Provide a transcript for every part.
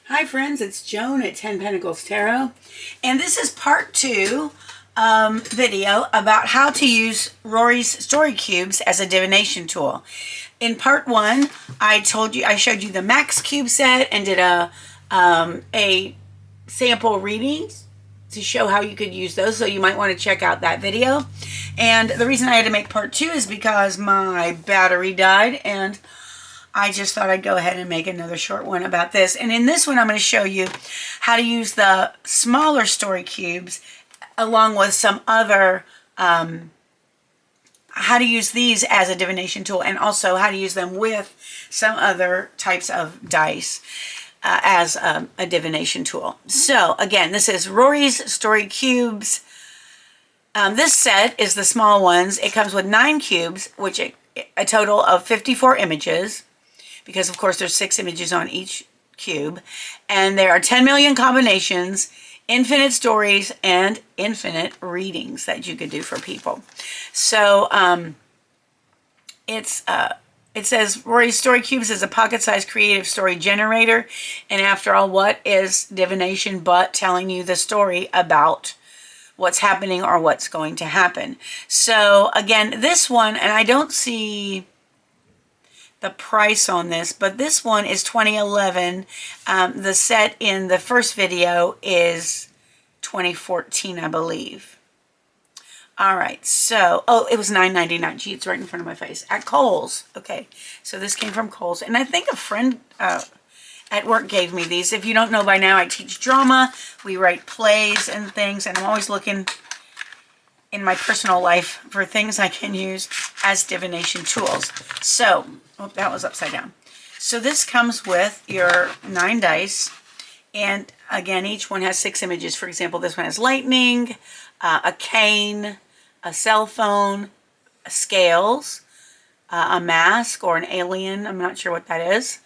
Hi friends, it's Joan at 10 Pentacles Tarot, and this is part 2 video about how to use Rory's story cubes as a divination tool. In part 1, I showed you the max cube set and did a sample reading to show how you could use those, so you might want to check out that video. And the reason I had to make part 2 is because my battery died, and I just thought I'd go ahead and make another short one about this. And in this one, I'm going to show you how to use the smaller story cubes along with some other, how to use these as a divination tool, and also how to use them with some other types of dice as a divination tool. So again, this is Rory's story cubes. This set is the small ones. It comes with 9 cubes, which a total of 54 images, because of course there's 6 images on each cube, and there are 10 million combinations, infinite stories, and infinite readings that you could do for people. So it says Rory's story cubes is a pocket-sized creative story generator, and after all, what is divination but telling you the story about what's happening or what's going to happen? So again, this one, and I don't see the price on this, but this one is 2011. The set in the first video is 2014, I believe. All right, so, oh, it was $9.99. Gee, it's right in front of my face. At Kohl's. Okay, so this came from Kohl's. And I think a friend at work gave me these. If you don't know by now, I teach drama. We write plays and things, and I'm always looking in my personal life for things I can use as divination tools. So, oh, that was upside down. So this comes with your 9 dice, and again, each one has 6 images. For example, this one has lightning, a cane, a cell phone, scales, a mask or an alien, I'm not sure what that is,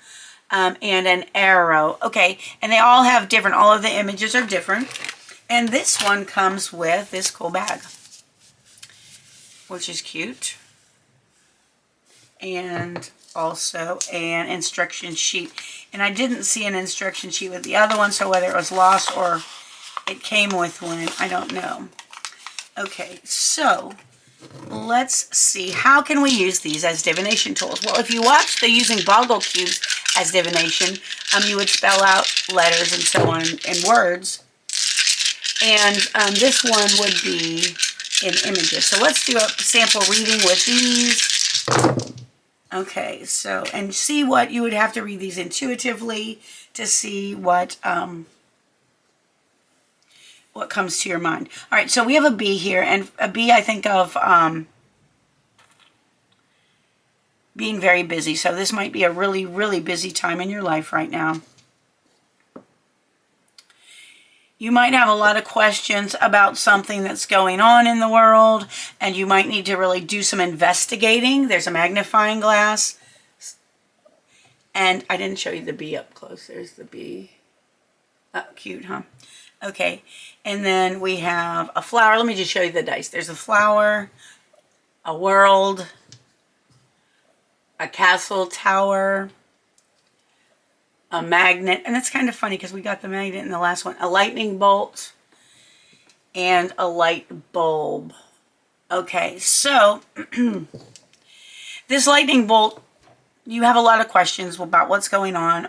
and an arrow. Okay, and they all have different, all of the images are different. And this one comes with this cool bag, which is cute, and also an instruction sheet. And I didn't see an instruction sheet with the other one, so whether it was lost or it came with one, I don't know. Okay, so let's see, how can we use these as divination tools? Well, if you watch the using Boggle Cubes as divination, you would spell out letters and so on in words, and this one would be in images. So let's do a sample reading with these. Okay, so, and see what, you would have to read these intuitively to see what comes to your mind. All right, so we have a bee here, and a bee I think of being very busy. So this might be a really, really busy time in your life right now. You might have a lot of questions about something that's going on in the world, and you might need to really do some investigating. There's a magnifying glass. And I didn't show you the bee up close. There's the bee. Oh, cute, huh? Okay. And then we have a flower. Let me just show you the dice. There's a flower, a world, a castle tower, a magnet, and it's kind of funny because we got the magnet in the last one, a lightning bolt, and a light bulb. Okay, so this lightning bolt, you have a lot of questions about what's going on.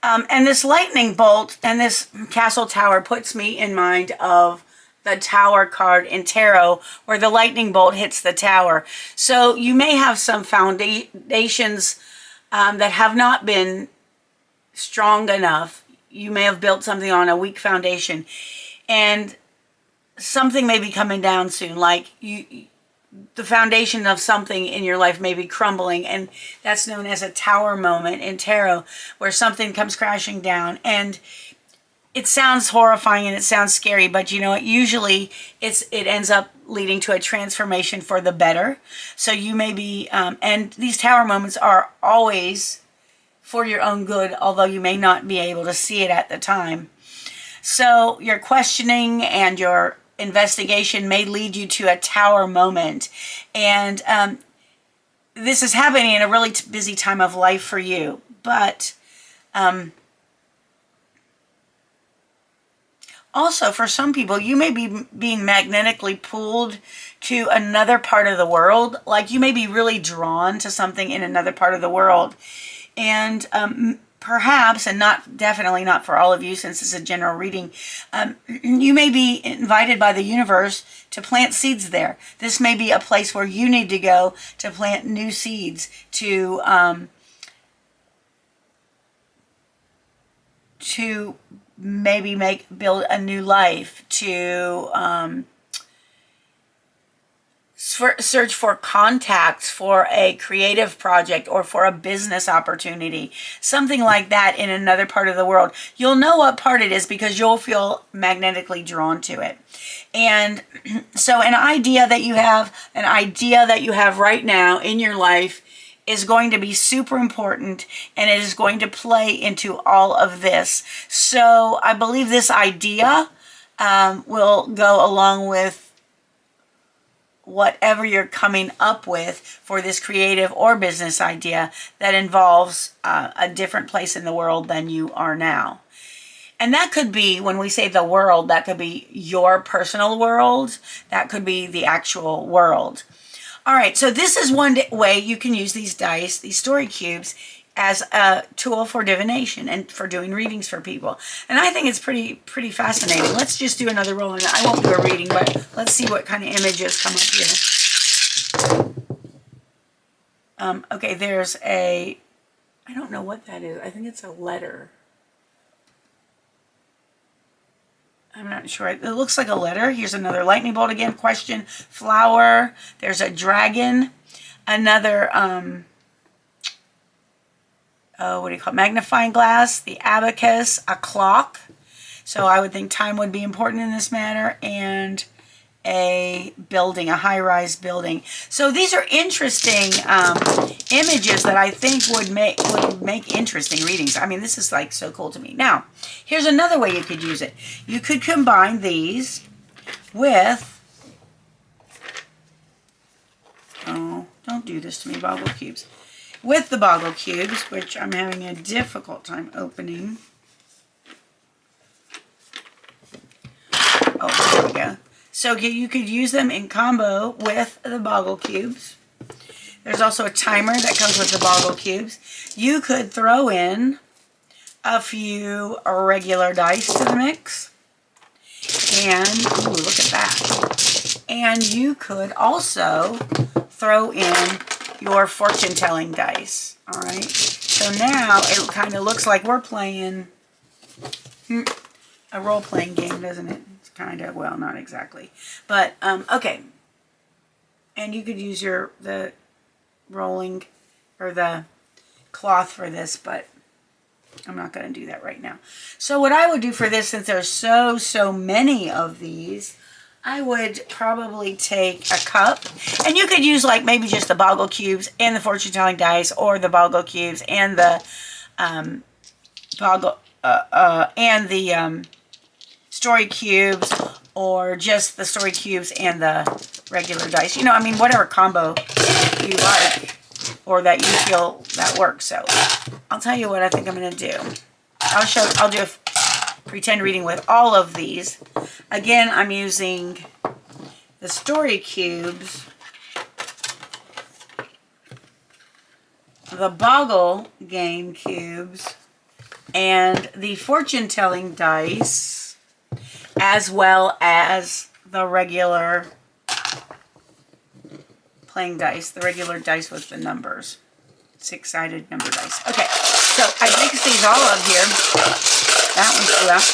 And this lightning bolt and this castle tower puts me in mind of the tower card in tarot, where the lightning bolt hits the tower. So you may have some foundations that have not been strong enough. You may have built something on a weak foundation, and something may be coming down soon, like the foundation of something in your life may be crumbling, and that's known as a tower moment in tarot, where something comes crashing down. And it sounds horrifying and it sounds scary, but you know what? Usually it ends up leading to a transformation for the better. So you may be, and these tower moments are always for your own good, although you may not be able to see it at the time. So your questioning and your investigation may lead you to a tower moment. And this is happening in a really busy time of life for you. But Also, for some people, you may be being magnetically pulled to another part of the world. Like you may be really drawn to something in another part of the world. And perhaps, and not definitely not for all of you since it's a general reading, you may be invited by the universe to plant seeds there. This may be a place where you need to go to plant new seeds, to maybe build a new life, to search for contacts for a creative project or for a business opportunity, something like that in another part of the world. You'll know what part it is because you'll feel magnetically drawn to it. And so an idea that you have right now in your life is going to be super important, and it is going to play into all of this. So I believe this idea will go along with whatever you're coming up with for this creative or business idea that involves a different place in the world than you are now. And that could be, when we say the world, that could be your personal world. That could be the actual world. All right, so this is one way you can use these dice, these story cubes, as a tool for divination and for doing readings for people. And I think it's pretty fascinating. Let's just do another roll, and I won't do a reading, but let's see what kind of images come up here. Okay, there's I don't know what that is. I think it's a letter. I'm not sure. It looks like a letter. Here's another lightning bolt again. Question, flower. There's a dragon. Another, what do you call it? Magnifying glass. The abacus. A clock. So I would think time would be important in this matter. And a building, a high-rise building. So these are interesting images that I think would make interesting readings. I mean, this is like so cool to me. Now, here's another way you could use it. You could combine these with, oh, don't do this to me, Boggle Cubes. With the Boggle Cubes, which I'm having a difficult time opening. Oh, there we go. So you could use them in combo with the Boggle Cubes. There's also a timer that comes with the Boggle Cubes. You could throw in a few regular dice to the mix. And, ooh, look at that. And you could also throw in your fortune-telling dice. All right. So now it kind of looks like we're playing a role-playing game, doesn't it? Kind of, well, not exactly, but okay. And you could use the rolling or the cloth for this, but I'm not going to do that right now. So what I would do for this, since there's so many of these, I would probably take a cup, and you could use like maybe just the Boggle Cubes and the fortune telling dice, or the Boggle Cubes and the story cubes, or just the story cubes and the regular dice. You know, I mean, whatever combo you like or that you feel that works. So I'll tell you what I think I'm going to do. I'll do a pretend reading with all of these. Again, I'm using the story cubes, the Boggle game cubes, and the fortune telling dice, as well as the regular playing dice, the regular dice with the numbers, 6-sided number dice. Okay, so I mix these all up here. That one's flew out.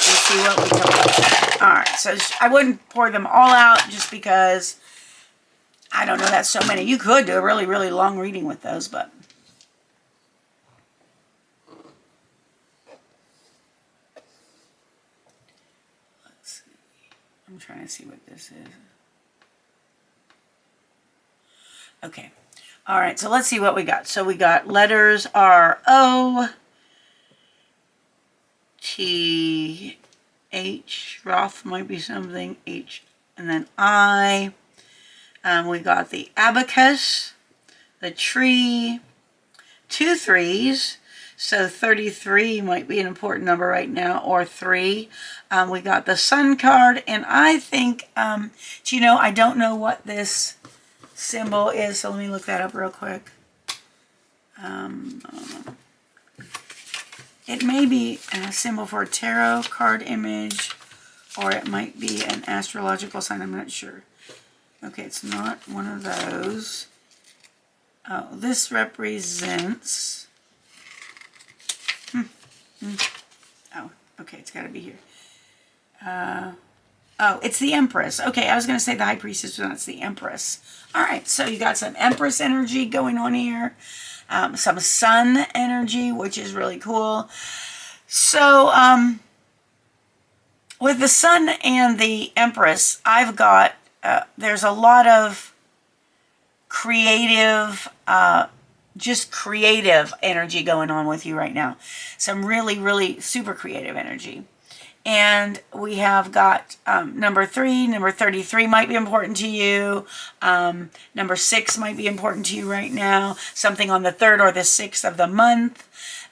And see what we come up with. All right, so I wouldn't pour them all out just because, I don't know, that's so many. You could do a really long reading with those, but I'm trying to see what this is. Okay. All right, so let's see what we got. So we got letters R-O, T-H, Roth might be something, H, and then I. We got the abacus, the tree, 2 3s. So 33 might be an important number right now, or 3. We got the Sun card, and I think, do you know, I don't know what this symbol is, so let me look that up real quick. It may be a symbol for a tarot card image, or it might be an astrological sign. I'm not sure. Okay, it's not one of those. Oh, this represents... Oh, okay, it's got to be here. Oh, it's the Empress. Okay, I was going to say the High Priestess, but that's the Empress. All right, so you got some Empress energy going on here. Some Sun energy, which is really cool. So, with the Sun and the Empress, I've got, there's a lot of creative, just creative energy going on with you right now. Some really, really super creative energy. And we have got number 3, number 33 might be important to you. Number 6 might be important to you right now. Something on the 3rd or the 6th of the month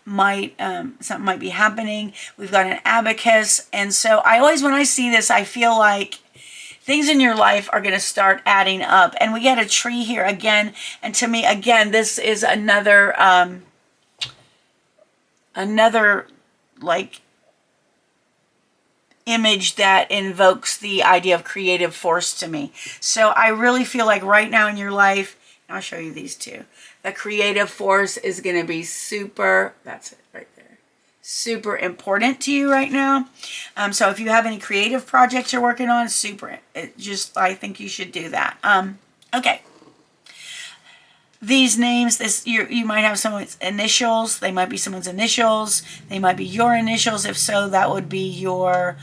might, something might be happening. We've got an abacus. And so I always, when I see this, I feel like things in your life are going to start adding up. And we get a tree here again. And to me, again, this is another, like, image that invokes the idea of creative force to me. So I really feel like right now in your life, I'll show you these two. The creative force is going to be super, that's it right there, super important to you right now. So if you have any creative projects you're working on, super, I think you should do that. Okay. These names, you might have someone's initials. They might be someone's initials. They might be your initials. If so, that would be your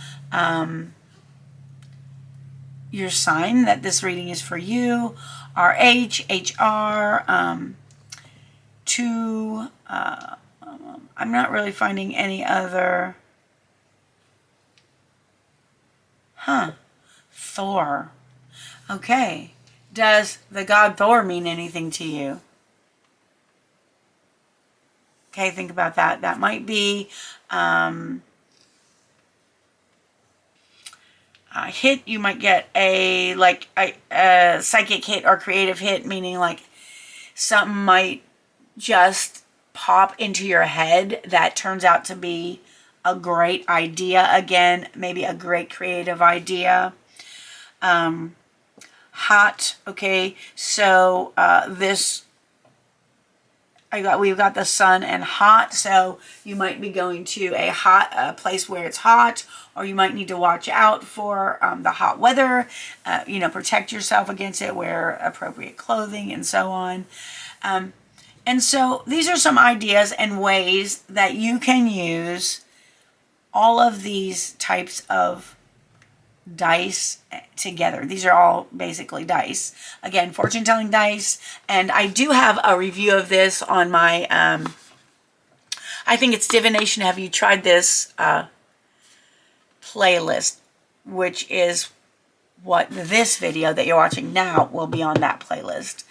sign that this reading is for you. RH, HR, I'm not really finding any other. Thor. Okay. Does the god Thor mean anything to you? Okay, think about that. That might be a hit. You might get a psychic hit or creative hit, meaning like something might just pop into your head that turns out to be a great idea. Again, maybe a great creative idea. Hot, okay, so we've got the Sun and hot, so you might be going to a place where it's hot, or you might need to watch out for the hot weather, protect yourself against it, wear appropriate clothing, and so on. And so these are some ideas and ways that you can use all of these types of dice together. These are all basically dice. Again, fortune telling dice. And I do have a review of this on my, I think it's Divination. Have you tried this playlist, which is what this video that you're watching now will be on that playlist.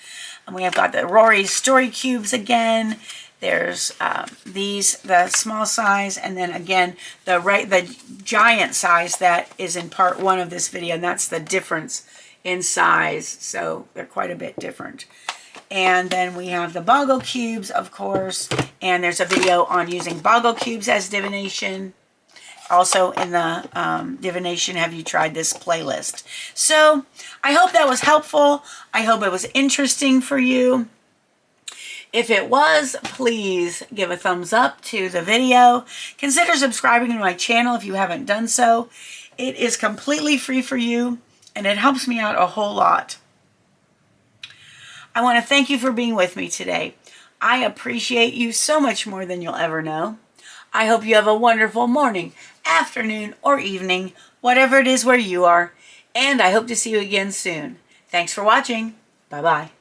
And we have got the Rory'S story cubes again. There's the small size, and then again the giant size that is in part 1 of this video, and that's the difference in size. So they're quite a bit different. And then we have the Boggle Cubes, of course, and there's a video on using Boggle Cubes as divination. Also in the Divination, have you tried this playlist? So I hope that was helpful. I hope it was interesting for you. If it was, please give a thumbs up to the video. Consider subscribing to my channel if you haven't done so. It is completely free for you, and it helps me out a whole lot. I want to thank you for being with me today. I appreciate you so much more than you'll ever know. I hope you have a wonderful morning, afternoon, or evening, whatever it is where you are, and I hope to see you again soon. Thanks for watching. Bye-bye.